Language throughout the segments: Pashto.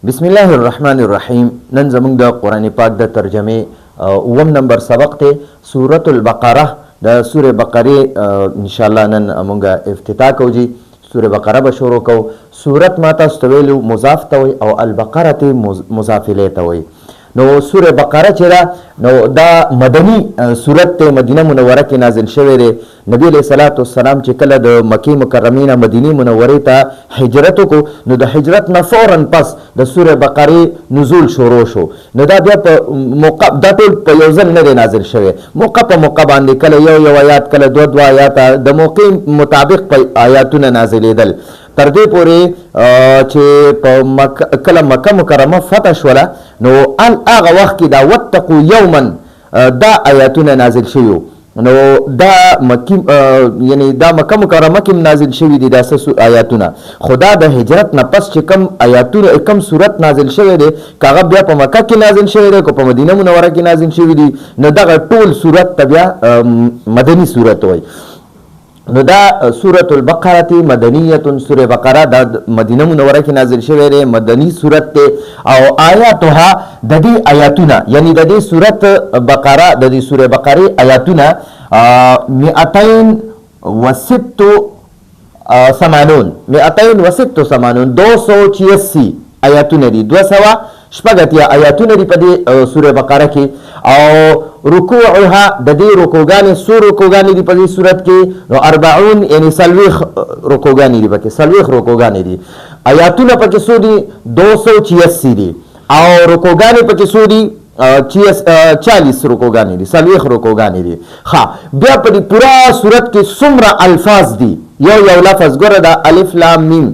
بسم الله الرحمن الرحیم. نن زموږ د قرآن پاک د ترجمه اوم نمبر سبق ته سورة البقره د سوره بقره ان شاء الله نن موږ افتتاح کوو. جی سوره بقره به شروع کوو. سورت ما تاسو ته ویلو مضاف ته وي او البقره ته مضاف الیه ته وي. نو سوره بقره چې دا نو دا مدنی سورت ته مدینه منوره کې نازل شوی دی. نبی علیہ الصلوۃ والسلام چې کله د مکی مکرمه نه مدینه منوره ته هجرت وکړو نو د هجرت نه فورا پس د سوره بقره نزول شروع شو. نو دا بیا په موقع د ټول په یو ځل نه نازل شوی، موقع په موقع باندې کله یو آیات کله دو آیات د موقع مطابق په آیاتونه نازلېدل تر دې پورې چې په کله مکه مکرمه فتح شوله نو هغه وخت کې دا وتقو یوما دا آیاتونه نازل شوي. نو دا مکی یعنی دا مکه مکرمه کې نازل شوي دي دا آیاتونه. خدا د هجرت نه پس چې کم آیاتونه کم صورت نازل شوی دی کاغه بیا په مکه کې نازل شوی دی کو په مدینه منوره کې نازل شوی دی نو دغه ټول صورت ته بیا مدنی صورت وایي. نو دا سورة البقره مدنیه، سوره بقره دا مدینه منوره کې نازل شوی دی، مدنی سورت ته او آیاتها د دې آیاتونه یعنی د دې سورت بقره د دې سوره بقره آیاتونه 286 آیاتونه دي. 200 شپږ آیاتونه دي په دې سوره بقره کې او رکوعها د دې رکوګانې رکوګانې دي په دې صورت کې نو 40 یعنی سلويخ رکوګانې دي پکې سلويخ رکوګانې دي. آیاتونه پکې سو دي 286 دي او رکوګانې پکې سو دي 40 رکوګانې دي سلويخ رکوګانې دي. ها بیا په دې پورا صورت کې څومره الفاظ دي یو لفظ ګوره دا الف لام میم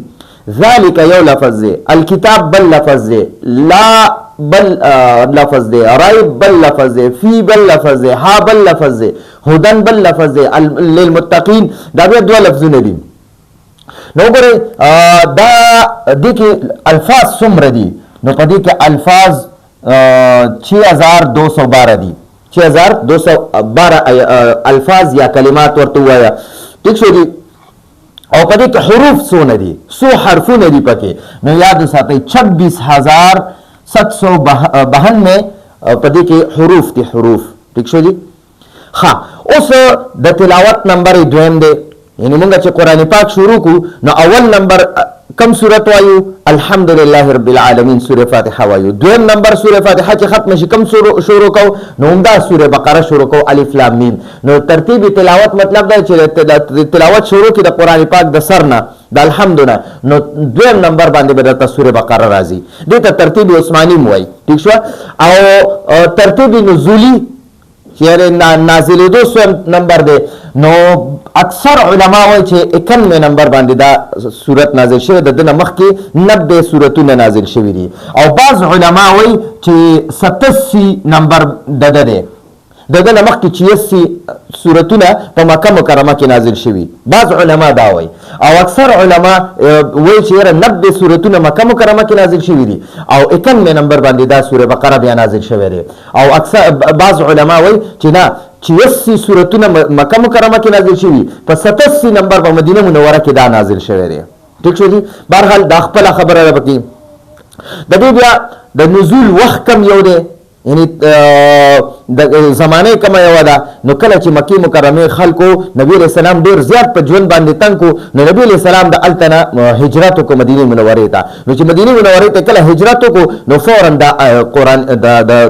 ذالک یو لفظ دی، الکتاب بل لفظ دی، لا بل لفظ دی، ریب بل لفظ دی، فی بل لفظ دی، ها بل لفظ دی، هدن بل لفظ دی، للمتقین دا بیا دو لفظونه دي. نو ګورئ دا دې کې الفاظ څومره دي نو په دې کې الفاظ 6212 دي. 6212 الفاظ یا کلمات ورته وایا. ٹھیک شو دي او په دې کې حروف څونه دي سو حرفونه دي پکې نو یاد ساتئ 26792 په دې کې حروف دي حروف. ٹھیک شو دي. ها اوس د تلاوت نمبر دویم دی یعنی موږ چې قرآن پاک شروع کو نو اول نمبر کم سورت وایو الحمدلله رب العالمین سوره فاتحه وایو. دویم نمبر سوره فاتحه چې ختم شي کم شروع کو نو همدا سوره بقره شروع کو الف لام میم. نو ترتیب تلاوت مطلب دا چې تلاوت شروع کی د قرآن پاک د سر نه د الحمدلله نو دویم نمبر باندې به د سوره بقره راځي. دې ته ترتیب عثماني موي. ٹھیک شو. او ترتیب نزولی چې نازل دو نمبر دی نو اکثر علما وایي چې 91 نمبر باندې دا صورت نازل شوی د دنه مخکې 90 صورتونه نازل شوي دي او بعض علما وایي چې 87 نمبر دده دی د دنه مخکې 86 صورتونه په مکه مکرمه کې نازل شوي. بعض علما دا وایي او اکثر علما وایي چې 90 صورتونه مکه مکرمه کې نازل شوي دي او 91 نمبر باندې دا سوره بقره بیا نازل شوی دی او اکثر بعض علما وایي چې نه 86 صورتونه مکه مکرمه کې نازل شوي په 87 نمبر په مدینه منوره کې دا نازل شوی دی. ٹھیک شو دي. بهرحال دا خپل خبره ده پکې. د دې بیا د نزول وخت کم یو دی یعنی د زمانه کم یو ده. نو کله چې مکی مکرمه خلکو نبی علیہ السلام ډیر زیات په ژوند باندې تنگ کو نو نبی علیہ السلام د التنا هجرت کو مدینه منوره ته. نو چې مدینه منوره ته کله هجرت کو نو فورا د قرآن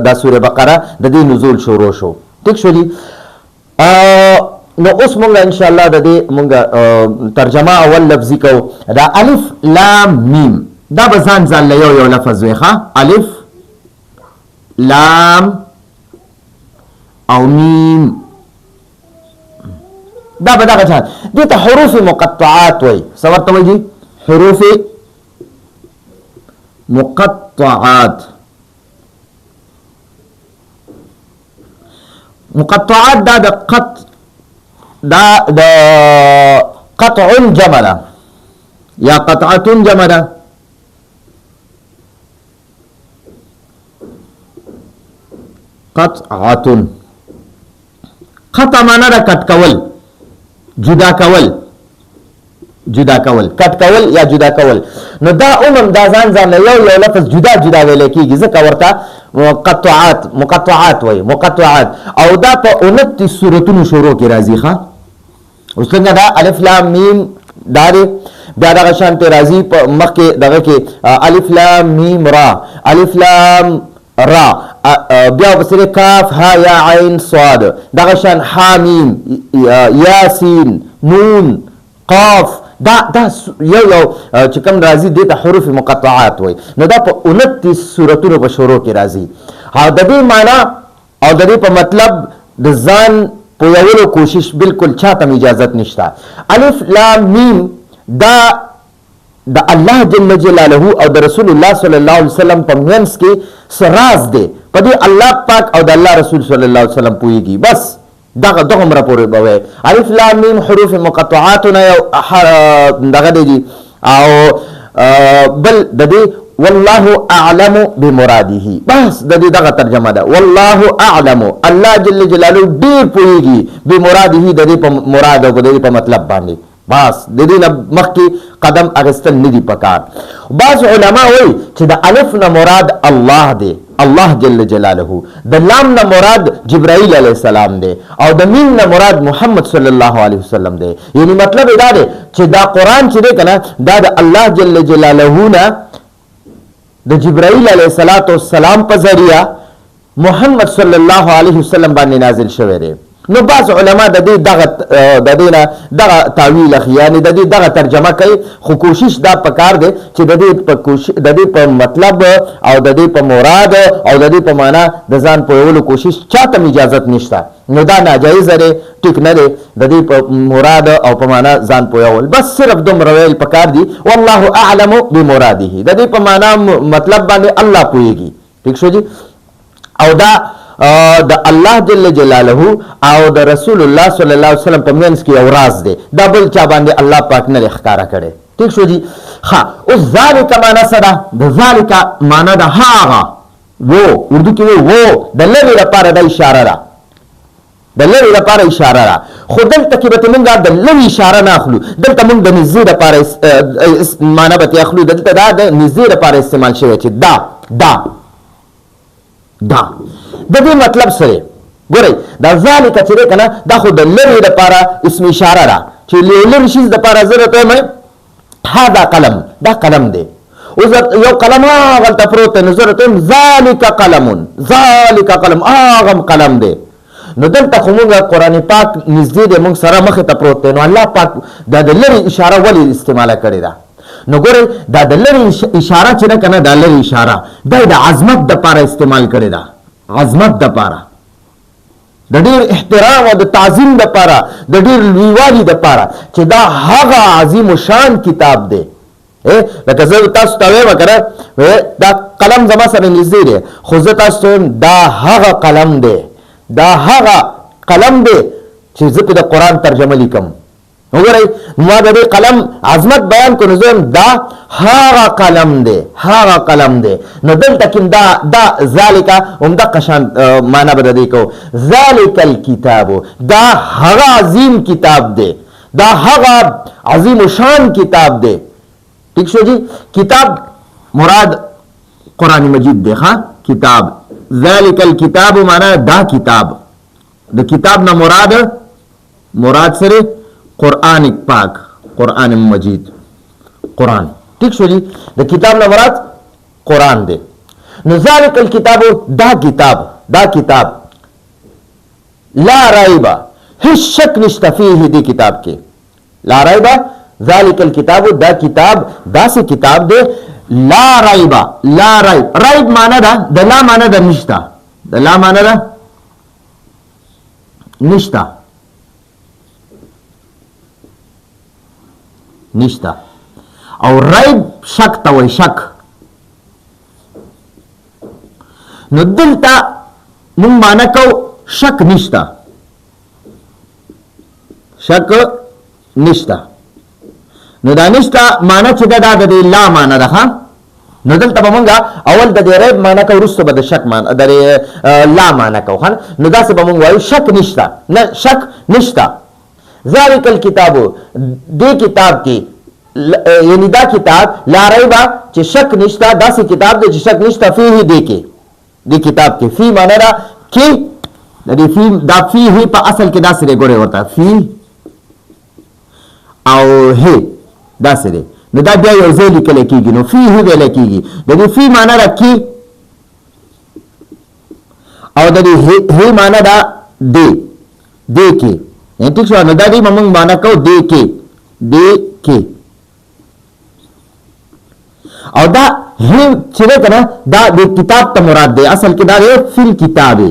د سوره بقره د دې نزول شروع شو. ٹھیک شو دي. نو اوس مونږ ان شاء الله د دې مونږ ترجمه اول لفظي کو. دا الف لام میم دا به ځان یو لفظ وي. ښه الف لام او میم دا به دغه شان دي ته حروف مقطعات وي. څه ورته وایي جی؟ حروف مقطعات. مقطعات دا د قطع جمع ده یا قطعه جمع ده. قطعه قطع معنا ده کټ کول جدا کول جدا کول، کټ کول یا جدا کول. نو دا عموم دا ځان یو لفظ جدا جدا ویل کیږي، ځکه ورته مقطعات وایي، مقطعات. او دا په 29 سورتونو شروع کې راځي. ښه اوس څنګه دا الف لام میم دا دی، بیا دغه شانتې راځي په مخکې دغه کې الف لام میم را، الف لام را، بیا ورپسې کاف ها یا عین صاد، دغه شان حامیم یاسین نون قاف. دا یو چې کوم راځي دې ته حروف مقطعات وایي. نو دا په 29 سورتونو په شروع کې راځي. او د دې معنا او د دې په مطلب د ځان پوهولو کوشش بالکل چاته اجازت نشته. الف لام میم دا د الله جل جلاله او د رسول الله صلی الله علیه وسلم په منځ کې سراز دی، په دې الله پاک او د الله رسول صلی الله علیه وسلم پوهیږي. بس دغه عمره پورې به وي. الف لام میم حروف مقطعات نه یو دغه دی. او بل د دې والله اعلم بمراده، بس د دې دغه ترجمه ده. والله اعلم، الله جل جلاله ډیر پوهیږي بمراده، د دې په مراد او د دې په مطلب باندې. بس د دې نه مخکې قدم اخیستل نه دي پکار. بعض علما وایي چې د الف نه مراد الله دی، الله جل جلاله. د لام نه مراد جبرائیل علیه السلام دی، او د میم نه مراد محمد صلی الله علیه وسلم دی. یعنی مطلب دا دی چې دا قرآن چې دی کنه دا د الله جل جلاله نه د جبرائیل علیه السلام په ذریعہ محمد صلی الله علیه وسلم باندې نازل شوی دی. نو بعض علما د دې دغه تعویل اخی، یعنی د دې دغه ترجمه کوي، خو کوشش دا پکار دی چې د دې په مطلب او د دې په مراد او د دې په معنا د ځان پوهولو کوشش چاته اجازت نشته. نو دا ناجایز دی، ټیک نه دی د دې په مراد او په معنا ځان پوهول. بس صرف دومره ویل پکار دی والله اعلم بمراده، د دې په معنا مطلب باندې الله پوهیږي. ٹھیک شو جی. او دا د الله جل جلاله او د رسول الله صلی الله علیه وسلم په منځ کې یو راز دی، دا بل چا باندې الله پاک نه ښکارا کړي. ٹھیک شو جی. ها اوس ذالک معنا سره د ذالک معنا د هاغه وو، اردو کې وو د لری لپاره د اشاره ده، د لری لپاره اشاره ده. خو دلته کې به موږ د لری اشاره نه اخلو، دلته موږ د نږدې لپاره معنا به اخلو. دلته دا د نږدې لپاره استعمال شوی چې دا د دې مطلب سره ګورئ دا ذالک چې دی کنه دا خو د لرې لپاره اسم اشاره ده، چې لرې شي د لپاره ضرورت وایي هذا قلم، دا قلم دی. اوس یو قلم هغلته پروت دی، نو ضرورت وایم ذالک قلم هغه قلم دی. نو دلته خو موږ قرآن پاک نږدې دی، موږ سره مخې ته پروت دی، نو الله پاک دا د لرې اشاره ولې استعماله کړې ده؟ نو ګورئ دا د لرې اشاره چې ده کنه دا لرې اشاره دا د عظمت دپاره استعمال کړې ده، عظمت دپاره، د ډېر احترام او د تعظیم دپاره، د ډېر لویوالي دپاره چې دا هغه عظیم شان کتاب دی. لکه زه تاسو ته وایم که نه دا قلم زما سره نږدې دی، خو زه تاسو ته وایم دا هغه قلم دی، دا هغه قلم دی چې زه پې د قرآن ترجمه لیکم. وګورئ ما د دې قلم عظمت بیان کړو، زه دا هغه قلم دی، هغه قلم دی. نو دلته کې دا ذالک همدغه شان معنا به د دې کوو، ذالک الکتاب، دا هغه عظیم کتاب دی، دا هغه عظیم شان کتاب دی. ٹھیک شو جی. کتاب مراد قرآن مجید دی. ها کتاب، ذالک الکتاب معنا دا کتاب، د کتاب نه مراد سره قرآن پاک، قرآن مجید، قرآن. ٹھیک شو جی. د کتاب نه مراد قرآن دی. نو ذالک الکتاب دا کتاب لا ریب، هیڅ شک نشته فیه دی کتاب کې، لا ریب ذالک الکتاب دا کتاب داسې کتاب دی لا ریب، ریب معنا ده د لا معنا ده نشته، د لا معنا ده نشته او ریب شک ته وایي، شک. نو دلته مونږ معنا کو شک نشته، نو دا نشته معنا چې دا د لا معنا ده. نو دلته به مونږ اول د دې ریب معنا کو، وروسته به د شک معنا د لا معنا کو. نو داسې به مونږ وایو شک نشته، نه شک نشته. ذالک الکتاب دې کتاب کې یعنی دا کتاب لا ریبا چې شک نشتا، داسې کتاب دی چې شک نشتا فيه دی کې، دی کتاب کې. فی معنا دا کې د دې فی دا فيه په اصل کې داسې دی، ګوره ورته فی او هی داسې دی، نو دا بیا یو ځای لیکل کېږي، نو فيه ویل کېږي. د دې فی معنا دا کې او د دې هی معنا دا دی کې، یعنی ټیک شو. نو دا دی موږ معنا کو دی کې او دا هی چې کنه دا د کتاب ته مراد دی، اصل کې دا دی فل کتابه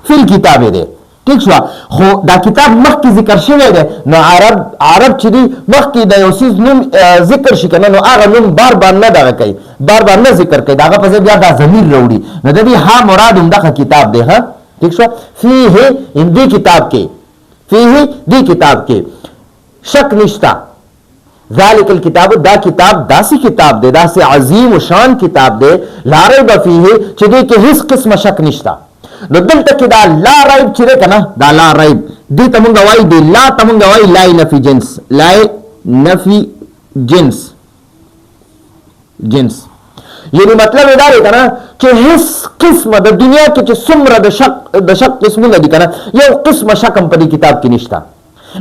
فل کتابه دی، ٹھیک شو. خو دا کتاب مخکې ذکر شوی دی، نو عرب چې دی مخکې د یو څیز نوم ذکر شي کنه، نو هغه نوم بار بار نه دغه کوي، بار بار نه ذکر کوي، دغه په ځای بیا دا ضمیر راوړي، نو د دې ها مراد همدغه کتاب دی. ها ٹھیک شو. فيه دې کتاب کې، فيه دې کتاب کې شک نشتا. ذالک الکتاب دا کتاب داسې کتاب دی، داسې عظیم و شان کتاب دی، لا ریب فيه چې دې کې هیڅ قسمه شک نشتا. نو دلته کې دا لا ریب چې دی کنه، دا لا ریب دې ته مونږ وایي دی لا ته مونږ وایي لا نفي جنس، لا نفي جنس یعنی مطلب دا دی کنه چې هیڅ قسمه د دنیا کې چې څومره د شک قسمونه دي کنه، یو قسمه شک هم په دې کتاب کې نشته.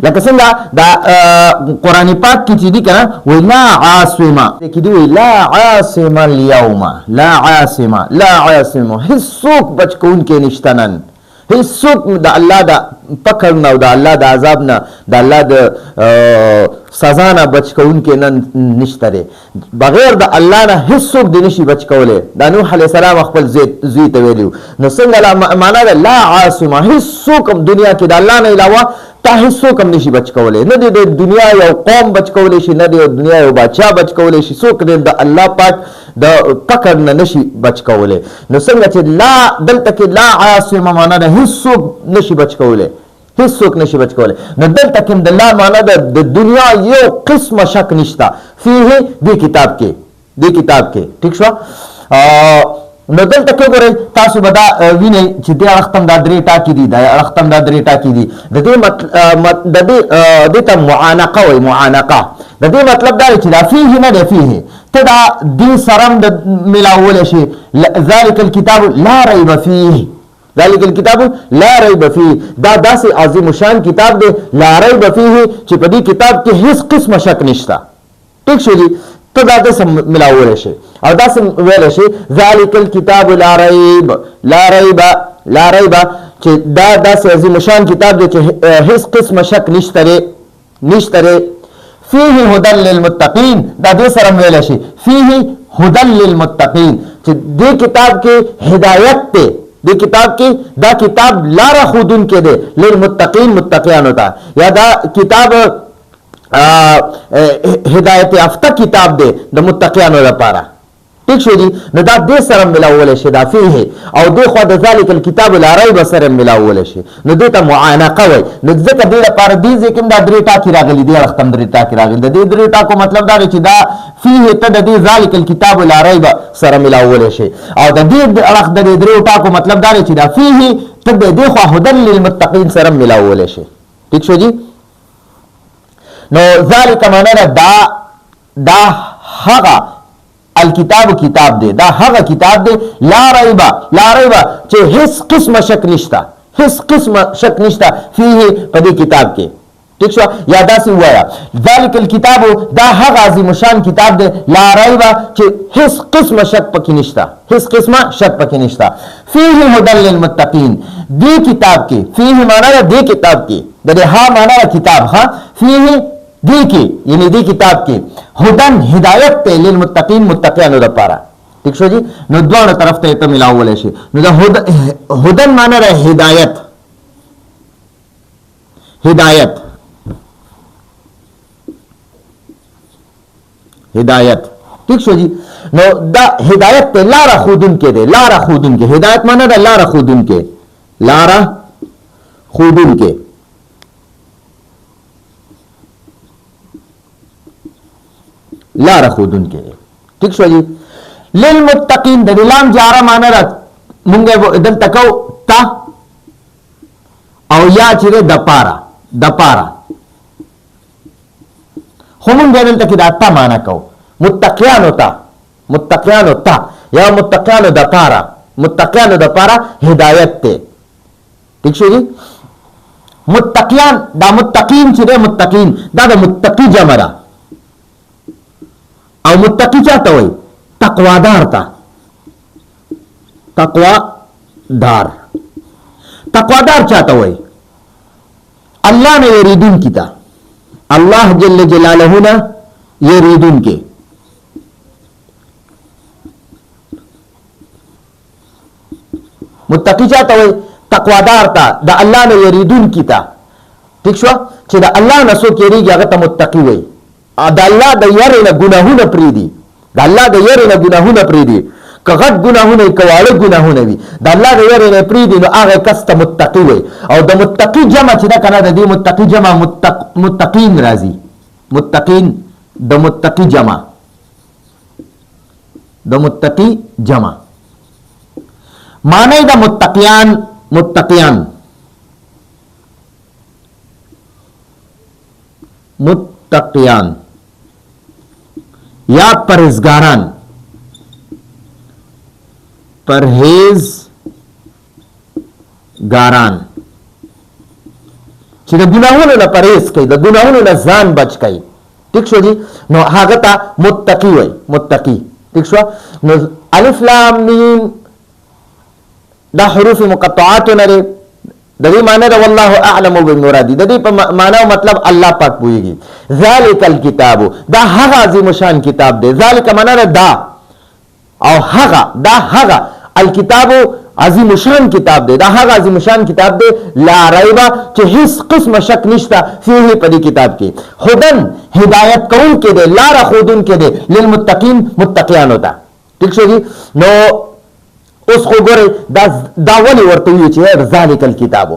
لکه څنګه دا قرآن پاک کې چې دي کنه وی لا عاصمه کې دی، وی لا عاصمه اليوم، لا عاصمه هیڅ څوک بچ کوونکی نشته نن، هیڅ څوک د الله د پکړ نه او د الله د عذاب نه، د الله د سزا نه بچ کوونکی نن نشته دی. بغیر د الله نه هیڅ څوک دی نشي بچ کولی. دا نوح علیه السلام خپل زوی ته ویلي. نو څنګه معنا ده لا عاصمه، هیڅ څوک دنیا کې د الله نه علاوه تا هیڅ څوک هم نشي بچ کولی، نه دی د دنیا یو قوم بچ کولی شي، نه دی د دنیا یو بادشاه بچ کولی شي، څوک دی د الله پاک د پکړ نه نشي بچ کولی. نو څنګه چې لا دلته کې لا عاصمه معنا ده هیڅ څوک نشي بچ کولی، هیڅ څوک نشي بچ کولی. نو دلته کې د لا معنا ده د دنیا یو قسمه شک نشته فيه دې کتاب کې، ٹھیک شو. نو دلته کې ګورئ تاسو به دا وینئ چې دې اړختم دا درې ټاکي دي، د دې ته معانقه وایي، معانقه د دې مطلب دا دی چې دا فيه نه دی، فيه ته دا دې سرم د ملاولی شي. ذلک الکتاب لا ریب فيه، ذلک الکتاب لا ریب فيه دا داسې عظیم شان کتاب دی لا ریب فيه چې په دې کتاب کې هیڅ قسمه شک نشته. ٹھیک شو جی. ته دا داسې ملاولی شي او داسې ویلی شي ذلک الکتاب لا ریب چې دا داسې عظیم شان کتاب دی چې هیڅ قسمه شک نشته دی. فيه هدى للمتقین دا دې سره ویلی شي فيه هدى للمتقین چې دې کتاب کې هدایت دی، دې کتاب کې دا کتاب لاره ښودونکی دی للمتقین متقیانو ته، یا دا کتاب هدایت یافته کتاب دی د متقیانو لپاره. ٹھیک شو جی. نو دا دې سره ملاولی شي دا فيه، او دې خوا د ذلک الکتاب لا ریب سره ملاولی شي، نو دې ته معانقه وایي. نو ځکه دې لپاره دې ځای کې دا درې ټاکي راغلي، دې اړخ ته هم درې ټاکي راغلي. د دې درې ټاکو مطلب دا دی چې دا فيه ته د دې ذلک الکتاب لا ریب سره ملاولی شي، او د دې اړخ د دې درې ټاکو مطلب دا دی چې دا فيه ته د دې خوا هدى للمتقین سره ملاولی شي. ٹھیک شو جی. نو ذالک معنا دا هغه الکتاب کتاب دی، دا هغه کتاب دی لا ریب چې هیڅ قسمه شک نشته، هیڅ قسمه شک نشته فيه په دې کتاب کې. ٹھیک شو. یا داسې ووایه ذالک الکتاب دا هغه عظیم شان کتاب دی لا ریب چې هیڅ قسمه شک پکې نشته، هیڅ قسمه شک پکې نشته. فيه هدى للمتقین دې کتاب کې، فيه معنا ده دې کتاب کې، د دې ها معنا ده کتاب، ها فيه دې کې یعنی دې کتاب کې هدن هدایت ته للمتقین متقیانو لپاره. ٹھیک شو جی. نو دوه طرف ته ملاولی شي. نو دا هدن معنا ده هدایت. ٹھیک شو جی. نو دا هدایت ته لاره ښودونکی دی، لاره ښودونکی. هدایت معنا ده لاره ښودونکی، لاره ښودونکی. لاره ښودونکی. ٹھیک شو جی. للمتقین د لام جاره معنا ده مونږ دلته کو تا او یا چې د پاره د پاره، خو مونږ دلته کې دا تا معنا کو، متقیانو ته یا متقیانو د پاره، متقیانو د پاره هدایت ته. ٹھیک شو جی؟ متقیان دا متقین چې ده، متقین دا د متقی جمع ده، او متقی چاته وای؟ تقوادار ته، تقوادار چاته وای؟ الله نه یریدون کی تا، الله جل جلاله نه یریدون کې. متقی چاته وای؟ تقوادار ته، د الله نه یریدون کی تا. ٹھیک شو؟ چې د الله نه څوک یریږي هغه ته متقی وای. د الله د یری نه ګناهونه پریدي، د الله د یری نه ګناهونه پریدي، که غټ ګناهونه که واړه ګناهونه وي، د الله د یری نه پریدي، نو هغه کس ته متقی وای. او د متقی جمع چې ده کنه، د دې متقی جمع متقین راځي، متقین د متقی جمع معنی د متقیان یا پرهیزګاران، چې د ګناهونو نه پرهیز کوي، د ګناهونو نه ځان بچ کوي. ٹھیک شو جی؟ نو هغه ته متقی وای، متقی. ٹھیک شو؟ نو الف لام میم دا حروف مقطعات نه لري، د دې معنی دا والله اعلم بالمراد، د دې په معنی او مطلب الله پاک پوهیږي. ذالک الکتاب، دا هغه عظیم شان کتاب دی، ذالک معنی دا او هغه، دا هغه الکتاب عظیم شان کتاب دی، دا هغه عظیم شان کتاب دی، لا ریبه چې هیڅ قسم شک نشته فيه په دې کتاب کې، هدن هدایت کون کې دی، لار خودون کې دی، للمتقین متقیانو ته. ٹھیک شو جی؟ نو اوس خو ګوره دا ولې ورته وی چې ذالک الکتاب،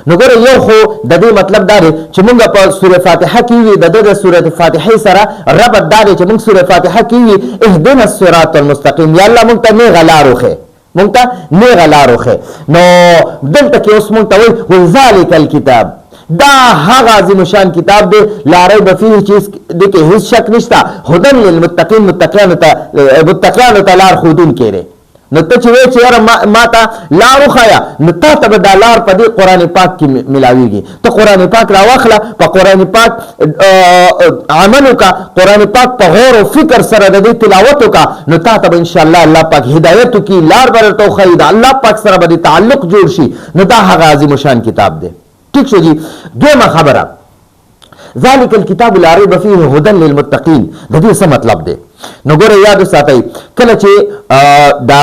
نو ګوره یو خو د دې مطلب دا دی چې موږ په سوره فاتحه کې وی، د سوره فاتحه سره ربط دا دی چې موږ سوره فاتحه کې وی اهدنا الصراط المستقیم، یا الله موږ ته نیغه لار وښیه، موږ ته نیغه لار وښیه. نو دلته کې اوس موږ ته وایي ذالک الکتاب، دا هغه عظیم شان کتاب دی، لا ریب فیه چې دې کې هیڅ شک نشته، هدن للمتقین متقیانو ته لار ښودون کې دی. نو ته چې وایې چې یاره ما ته لار وښایه، نو تا ته به دا لار په دې قرآن پاک کې ملاویږي. ته قرآن پاک راواخله، په قرآن پاک عمل وکړه، قرآن پاک په غور او فکر سره د دې تلاوت وکړه، نو تا ته به انشاءالله الله پاک هدایت وکړي، لار به درته وښایي، د الله پاک سره به دې تعلق جوړ شي. نو دا هغه عظیم شان کتاب دی. ٹھیک شو جی؟ دویمه خبره، ذالک الکتاب لا ریب فیه هدن للمتقین، د دې څه مطلب دی؟ نو ګوره یاد ساتئ، کله چې د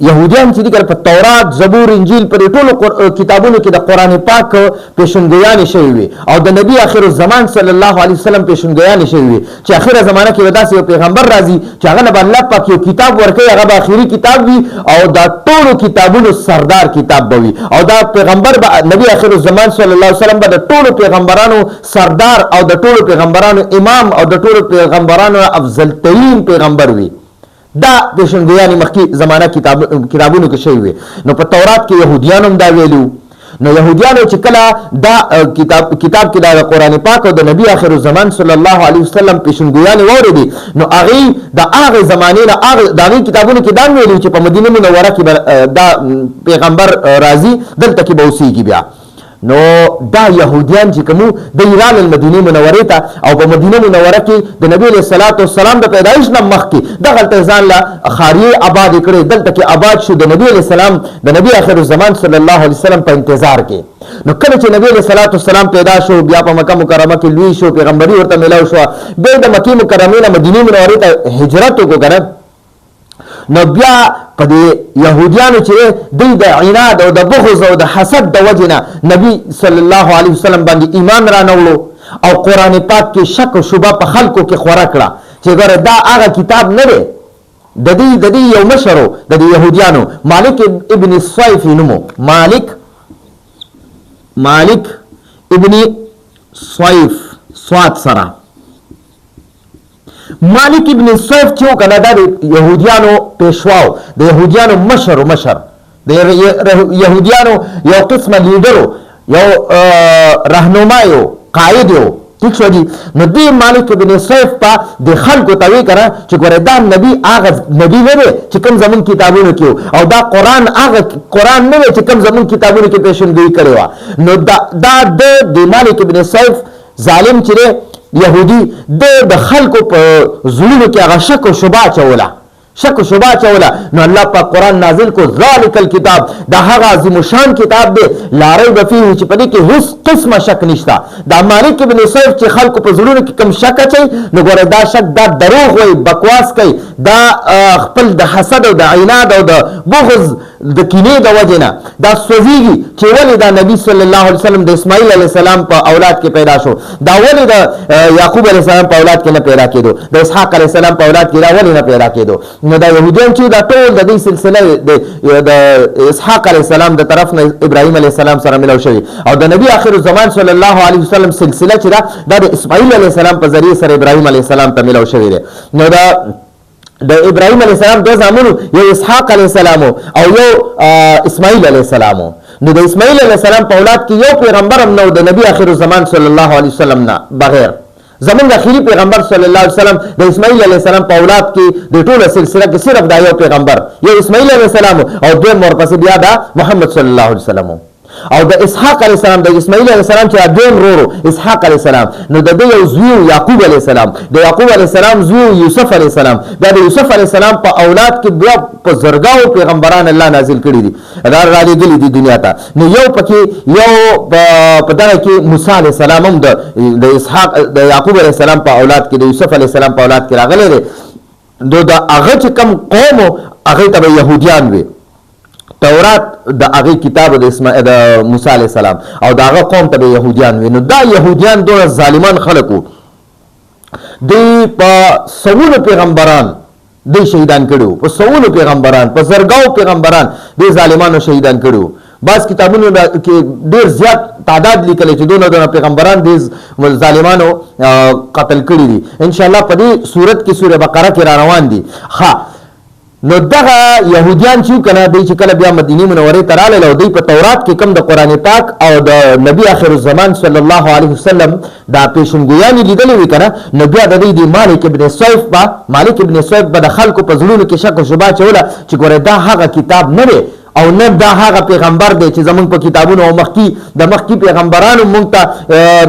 یهودیان چې دي په تورات، زبور، انجیل، په ټولو کتابونو کې د قرآن پاک پیشنګویانې شوي وي، او د نبی آخر الزمان صلی الله علیه وسلم پیشنګویانې شوي وي چې آخره زمانه کې به داسې یو پیغمبر راځي چې هغه نه به الله پاک یو کتاب ورکوي، هغه به آخري کتاب وي، او دا ټولو کتابونو سردار کتاب به وي، او دا پیغمبر به نبی آخر الزمان صلی الله علیه وسلم به د ټولو پیغمبرانو سردار او د ټولو پیغمبرانو امام او د ټولو پیغمبرانو افضل ترین پیغمبر وي. دا پیشنګویانې مخکې زمانه کتابونو کې شوي وي. نو په تورات کې یهودیانو هم دا ویلو. نو یهودیانو چې کله دا کتاب کې دا قرآن پاک او د نبی آخر الزمان صلی الله علیه وسلم پیشنګویانې واورېدې، نو هغې د هغې زمانې نه د هغې کتابونو کې دا ویلي چې په مدینه منوره کې دا پیغمبر راځي، دلته کې به اوسېږي بیا. نو دا یهودیان چې کومو د ایران المدینه منورې ته او په مدینه منوره کې د نبی علیه الصلاۃ والسلام د پیدایش نه مخکې دغلته ځان له خاریې آباد کړې، دلته کې آباد شو د نبی علیه السلام د نبی آخر الزمان صلی الله علیه وسلم په انتظار کې. نو کله چې نبی علیه الصلاۃ والسلام پیدا شو، بیا په مکه مکرمه کې لوی شو، پیغمبري ورته میلاو شوه، بیا د مکې مکرمې نه مدینې منورې ته هجرت وکړه. نو بیا په دې یهودیانو چې دوی د عناد او د بغض او د حسد د وجې نه نبی صلی الله علیه وسلم باندې ایمان رانوړو، او قرآن پاک کې شک او شبه په خلکو کې خوره کړه چې ګوره دا هغه کتاب نه دی. د دې یو مشرو د دې یهودیانو مالک ابن صیف نومو، مالک ابن صیف صاد سره، مالک ابن صیف چې وکړه دا د یهودیانو پیشواو، د یهودیانو مشر د یهودیانو یو قسمه لیډرو، یو رهنما یو قائد یو ٹھیک شو جی نو دی مالک ابن سیف په د خلکو ته وی کنه چې ګوره دا نبی هغه نبی نه دی چې کوم زمون کتابونو کې او دا قرآن هغه قرآن نه دی چې کوم زمون کتابونو کې پیشنګوئی کړی وه نو دا د مالک ابن سیف ظالم چې یهودي د خلکو په زړونو کې هغه شک او شبهه اچوله شک و شبہ چولا نو اللہ پاک قرآن نازل کو ذالک الکتاب دا هغه عظیم شان کتاب دی لا ریب فیه چې پدې کې هیڅ قسمه شک نشتا دا مالک ابن سیف چې خلکو په زړونو کې کم شک اچي نو ګوره دا شک دا دروغ وي بکواس کوي دا خپل د حسد او د عناد او د بغض د کینې د وجه نه دا سوځيږي چې ولې دا نبی صلی الله علیه وسلم د اسماعیل علیه السلام په اولاد کې پیدا شو دا ولې د یعقوب علیه السلام په اولاد کې نه پیدا کېدو د اسحاق علیه السلام په اولاد کې دا ولې نه پیدا کېدو نو دا يهوديان چې دا ټول د دې سلسله د اسحاق علیه السلام د طرف نه ابراهیم علیه السلام سره ملو شوی او د نبی اخر الزمان صلی الله علیه وسلم سلسله چې دا د اسماعیل علیه السلام په ذریعه سره ابراهیم علیه السلام ته ملو شوی دی نو دا د ابراهیم علیه السلام دوه زامنو یو اسحاق علیه السلام او یو اسماعیل علیه السلام نو د اسماعیل علیه السلام په اولاد کې یو پیغمبر هم نو د نبی اخر الزمان صلی الله علیه وسلم نه بغیر زمونږ اخیری پیغمبر صلی الله علیه وسلم د اسماعیل علیه السلام په اولاد کې د ټوله سلسله کې صرف دا یو پیغمبر یو اسماعیل علیه السلام او دویم ورپسې بیا دا محمد صلی الله علیه وسلم او د اسحاق علیه السلام د اسماعیل علیه السلام چې دویم ورو اسحاق علیه السلام نو د دې یو زوی یعقوب علیه السلام د یعقوب علیه السلام زوی یوسف علیه السلام بیا د یوسف علیه السلام په اولاد کې بیا په زرګاو پیغمبران الله نازل کړي دي دا را لېږلي دي دنیا ته نو یو پکې یو په دغه کې موسی علیه السلام هم د اسحاق د یعقوب علیه السلام په اولاد کې د یوسف علیه السلام په اولاد کې راغلی دی نو د هغه چې کوم قوم هغه ته به یهودیان وي تورات د هغه کتاب د موسی علیه السلام او د هغه قوم ته به یهودیان وي نو دا یهودیان دوه ظالمان خلکو دوی په سوونو پیغمبران دوی شهیدان کړي په سوونو پیغمبران په زرګاو پیغمبران دوی ظالمانو شهیدان کړي بعض کتابونو کې ډېر زیات تعداد لیکلی چې دونه پیغمبران دې ظالمانو قتل کړي دي انشاءالله په دې صورت کې سوره بقره کې را روان دي ښه نو دغه یهودیان چې کنه دوی چې کله بیا مدینه منورې ته راغلل او دوی په تورات کې کوم د قرآن پاک او د نبی آخر الزمان صلی الله علیه وسلم دا پیشنګویانې لیدلې وي کنه نو بیا د دوی د مالک ابن سیف به د خلکو په زړونو کې شک او شبهه اچوله چې ګوره دا هغه کتاب نه دی او نه دا هغه پیغمبر دی چې زمونږ په کتابونو او مخکې پیغمبرانو مونږ ته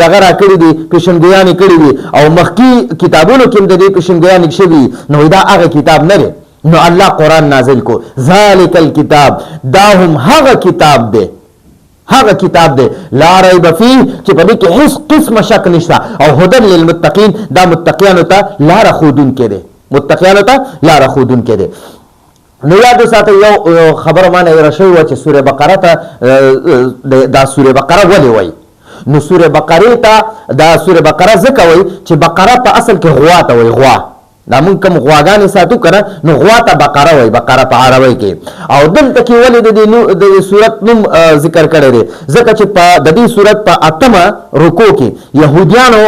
دغه راکړي دي پیشنګویانې کړي دي او مخکې کتابونو کې هم د دې پیشنګویانې شوي نو دا هغه کتاب نه دی نو الله قرآن نازل کو ذالک الکتاب دا هم هغه کتاب دی لا ریب فیه چې په دې کې هیڅ قسم شک نشته او هدن للمتقین دا متقیانو ته لاره ښودونکی دی نو یاد وساتئ یو خبره مانه هېره شوې وه چې سورې بقره ته دا سورې بقره ولې وایي نو سورې بقرې ته دا سورې بقره ځکه وایي چې بقره په اصل کې غوا ته وایي غوا دا مونږ کوم غواګانې ساتو که نه نو غوا ته بقره وایي بقره په عربۍ کې او دلته کې ولې د دې صورت نوم ذکر کړی دی ځکه چې د دې صورت په 8مه رکو کې یهودیانو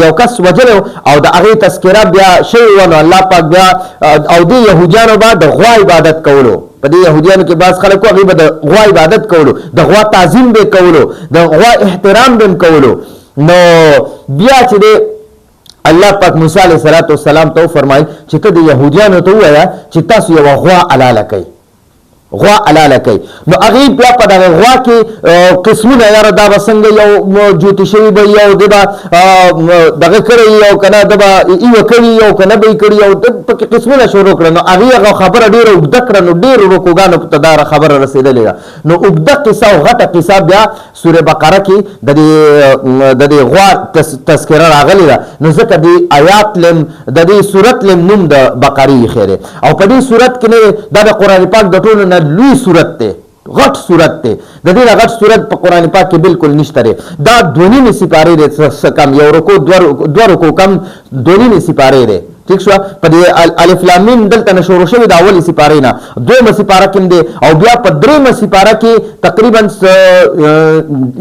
یو کس وجلی او د هغې تذکره بیا شوې وه نو الله پاک بیا او دې یهودیانو به د غوا عبادت کولو په دې یهودیانو کې بعض خلک وو هغوی به د غوا عبادت کولو د غوا تعظیم به کولو د غوا احترام به کولو نو بیا چې دی الله پاک موسی علیه السلام ته فرمایي چې ته د یهودیانو ته ووایه چې تاسو یوه غوا حلاله کوئ نو هغې بیا په دغه غوا کې قسمونه یاره دا به څنګه یو جوتې شوي به یو ده به دغه کړی یو که نه ده به ایوه کړي یو که نه به یې کړي یو پکې قسمونه شروع کړه نو هغې هغه خبره ډېره اوږده کړه نو ډېرو رکوګانو ته دا خبره رسېدلې ده نو اوږده قصه او غټه قصه بیا سورې بقره کې د دې غوا تذکره راغلې ده نو ځکه د دې صورت لم نوم د بقرې ایښی دی او په دې صورت کې نه دا د قرآن پاک د ټولو نه لوی صورت دی غټ صورت دی د دې نه غټ صورت په قرآن پاک کې بالکل نشته دی دا 2.5 سپارې دی څه کم یو رکو دوه رکو کم 2.5 سپارې دی ٹھیک شو په دې الف لام میم دلته نه شروع شوی د اولې سپارې نه 2مه سپاره کې دی او بیا په 3مه سپاره کې تقریبا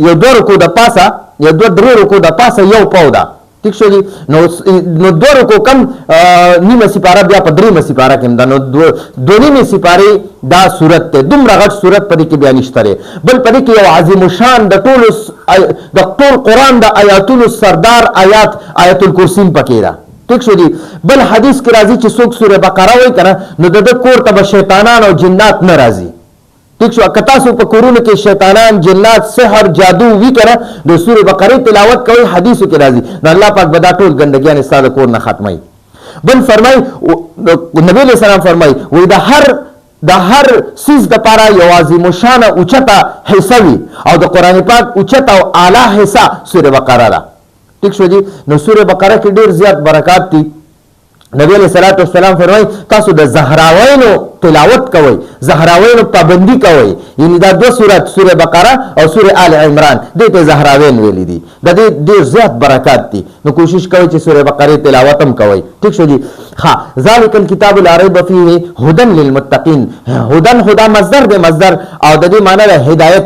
یو 2 رکو د پاسه یا 2 رکو د پاسه یو پاو ده ټیک شو دي. نو دوه رکو کم نیمه سپاره بیا په دریمه سپاره کې دا نو دوه نیمه سپاره دا صورت ته دومره غټ صورت پدې کې بیان نشته. بل پدې کې یو عظیم شان د ټول قرآن د آیاتونو سردار آیت الکرسی پکې ده. ٹھیک شو دی. بل حدیث کې راځي چې څوک سوره بقره وایي کنه نو د کور ته به شیطانان او جنات نه راځي. ٹھیک شو. که تاسو په کورونو کې شیطانان جنات سحر جادو وی کنه د سوره بقره تلاوت کوي حدیثو کې راځي نو الله پاک به دا ټول ګندګیان ستاسو کور نه ختمي. بل فرمای نبی علیہ السلام فرمای وای د هر سیز د پاره یو عظیم شان اوچته حصہ وي او د قران پاک اوچته او اعلی حصہ سوره بقره ده. ٹھیک شو جی. نو سوره بقره کې ډیر زیات برکات دي. نبی علیہ الصلوۃ والسلام فرمایي تاسو د زهراوینو تلاوت کوئ زهراوینو پابندي کوئ یعنی دا دو سورات سوره بقره او سوره آل عمران دې ته زهراوین ویلي دي د دې ډیر زیات برکات دي نو کوشش کوئ چې سوره بقره تلاوت هم کوئ. ٹھیک شو جی. ها ذالک الکتاب لا ریب فیه هدى للمتقین. هدى مصدر دی مصدر او د دې معنی ده هدایت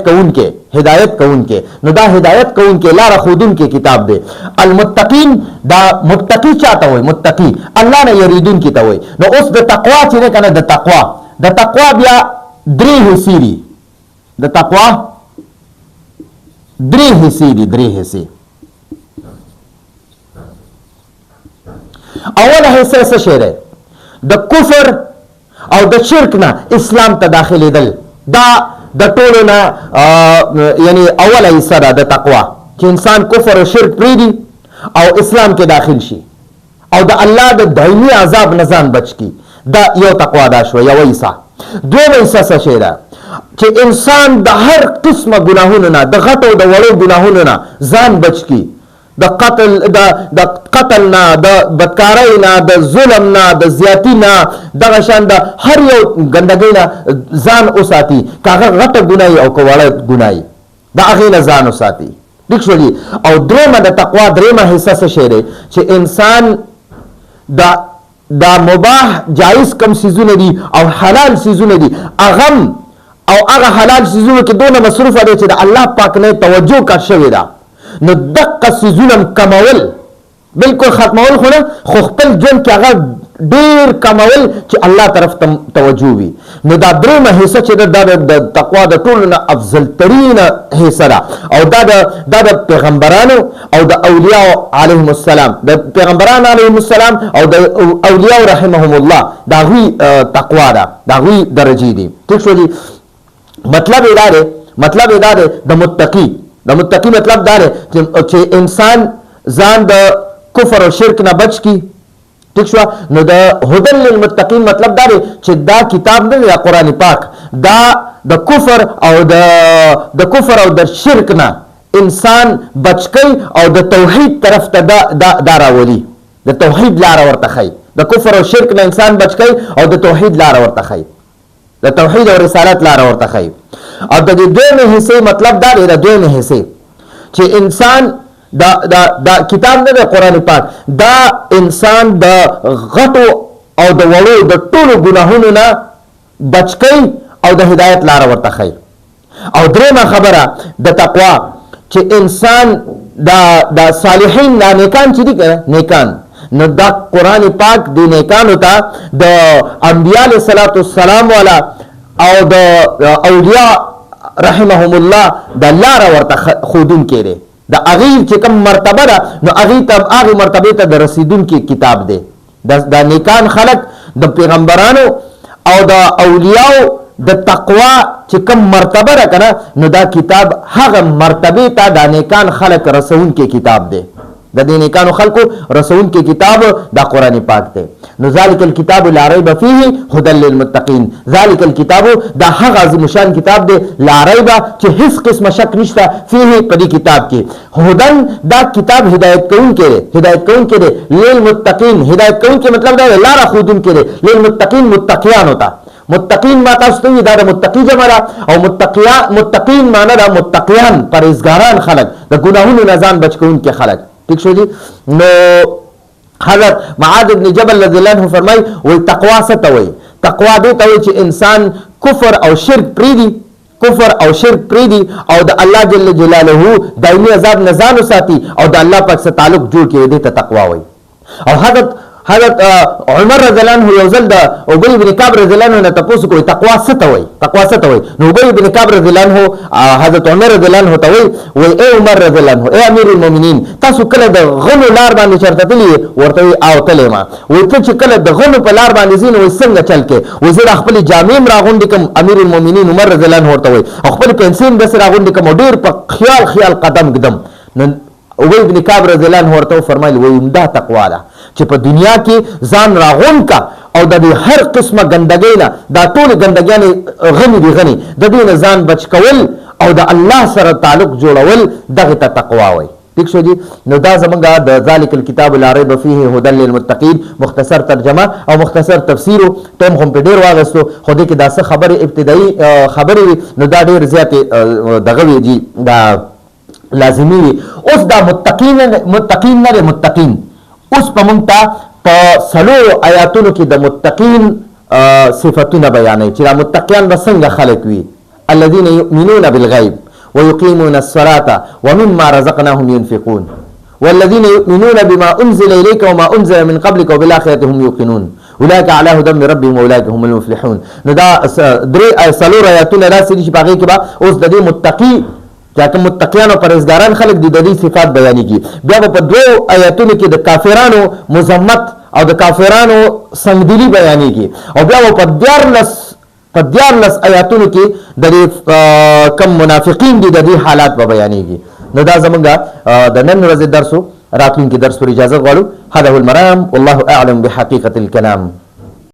کوونکې نو دا هدایت کوونکې لار خودونکې کتاب دی. المتقین دا متقی چاته وای متقی الله نه یریدون کی ته وای. نو اوس د تقوا چې نه کنه د تقوا بیا درې حصے دي. د تقوا درې حصے. اوله حصہ څه شی دی؟ د کفر او د شرک نه اسلام ته داخلي دل دا د ټولو نه یعنی اوله حصہ ده د تقوا چې انسان کفر او شرک پریږدي او اسلام کې داخل شي او د الله د دایمي عذاب نه ځان بچ کی. دا یو تقوا دا شو یو حصہ. دویمه حصہ څه شی ده چې انسان د هر قسمه ګناهونو نه د غټو د وړو ګناهونو نه ځان بچ کی. د قتل نه د بدکارۍ نه د ظلم نه د زیاتی نه دغه شان د هر یو ګندګۍ نه ځان وساتي کاغه غټه ګناي او کوړه ګناي دا هغه نه ځان وساتي. ٹھیک شو جی. او درېمه د تقوا درېمه حصہ څه شی دی چې انسان دا مباح جائز کم سيزونه دي او حلال سيزونه دي اغم او هغه حلال سيزونه کې دونه مصروف دي چې د الله پاک نه توجه کا شوی دا نو دقه سيزونه کمول بالکل ختمول خو خپل جن کې هغه ډیر کمول چې الله طرف توجه وي. نو دا درېمه حصہ چې د تقوا د ټولو نه افضل ترین حصہ ده او دا د پیغمبرانو او د اولیاء علیهم السلام د پیغمبرانو علیهم السلام او د اولیاء رحمهم الله دا غوی تقوا ده دا غوی درجه دي. ٹھیک شو جی. مطلب دا ده د متقی مطلب دا ده چې انسان ځان د کفر او شرک نه بچ کی. ٹھیک شو. نو د هدى للمتقین مطلب دا دی چې دا کتاب نه دی قرآن پاک دا د کفر او د شرک نه انسان بچ کی او د توحید طرف ته دا راولي د توحید لار ورته خي. د کفر او شرک نه انسان بچ کی او د توحید لار ورته خي د توحید او رسالت لار ورته خي. او د دې دوه حصے مطلب دا دی د دوه حصے چې انسان دا کتاب نه قرآن پاک دا انسان د غټو او د وړو د ټولو ګناهونو نه بچ کی او د هدایت لار ورته خي. او درېمه خبره د تقوا چې انسان دا صالحین دا نیکان چې دي کنه نیکان نو دا قرآن پاک دی نیکانو ته د انبیاء علیه الصلاۃ والسلام والا او د اولیاء رحمهم الله د لار ورته خودون کړي د هغه چې کوم مرتبه ده نو هغه مرتبه ته د رسیدون کې کتاب دی. د نیکان خلق د پیغمبرانو او د اولیاء د تقوا چې کوم مرتبه ده کنه نو دا کتاب هغه مرتبه ته د نیکان خلق رسون کې کتاب دی. د دې نیکانو خلقو رسول کې کتاب دا قرآن پاک دی. نو ذالک الکتاب لا ریب فیه هدى للمتقین. ذالک الکتاب دا هغه عظیم شان کتاب دی لا ریب چې هیڅ قسم شک نشته فیه په دې کتاب کې. هدن دا کتاب هدایت کوونکی دی للمتقین. هدایت کوونکی مطلب دا لار خودونکی دی للمتقین متقیان ہوتا. متقین ما تاسو ته دا متقی جمع او متقین معنا دا متقیان پرهیزګاران خلق د ګناهونو نه ځان بچ کوونکي خلق. ٹھیک شو جی. نو حضرت معاذ ابن جبل رضی اللہ عنہ فرمائی وی تقوا څه ته وایي؟ تقوا دې ته وایي چې انسان کفر او شرک پریږدي کفر او شرک پریدي او د الله جل جلاله دایمي عذاب نه ځان وساتي او د الله پاک سره تعلق جوړ کړي، دې ته تقوا وایي. او حضرت عمر رضی الله عنه یو ځل د ابی بن کعب رضی الله عنه نه تاسو کوی تقوا څه ته وایي؟ تقوا څه ته وایي؟ نو ابی بن کعب رضی الله عنه حضرت عمر رضی الله عنه ته وایي اے عمر رضی الله عنه، اے امیر المؤمنین، تاسو کله د غنو لار باندې چرته تللی؟ ورته او تلې ما. وایي ته چې کله د غنو په لار باندې ځین وایي څنګه چل کې؟ وایي زه خپل جامې راغونډې کوم، امیر المؤمنین عمر رضی الله عنه ورته وایي، او خپل پنسل بس راغونډې کوم، ډیر په خیال قدم قدم. نو ابی بن کعب رضی الله عنه ورته فرمایل وایي دا تقوا ده چې په دنیا کې ځان راغون کا او د هر قسمه ګندګۍ نه دا ټول ګندګیانې غني دي غني د دې نه ځان بچ کول او د الله سره تعلق جوړول، دغه ته تقوا وایي. ٹھیک شو جی. نو دا زمونږ د ذالک الکتاب لا ریب فیه هدی للمتقین مختصر ترجمه او مختصر تفسیر ټیم هم په ډیر واغستو، خو دې کې دا څه خبره ابتدایي خبرې نو دا ډیر زیاتې دغه وی جی دا لازمي وي. اوس دا متقین نه متقین اوس په مونږ ته په څلورو آیاتونو کې د متقین صفتونه بیانوي چې دا متقیان به څنګه خلک وي. الذین یؤمنون بالغیب ويقيمون الصلاة ومما رزقناهم ينفقون والذين يؤمنون بما أنزل إليك وما أنزل من قبلك وبالآخرة هم يوقنون أولئك على هدى من ربهم وأولئك هم المفلحون. نو دا درې څلور آیاتونه راسي چې په هغې کې به اوس د دې متقی چې کوم متقیان او پرهیزګاران خلک دي د دې صفات بیانېږي. بیا به په دوو آیاتونو کې د کافرانو مذمت او د کافرانو سنګدلي بیانېږي، او بیا به په 14 آیاتونو کې د کم منافقین دي د دې حالات به بیانېږي. نو دا زمونږ د نن ورځې درس راتلونکي درس پر اجازه غواړو. هذا هو المرام والله اعلم بحقيقة الكلام.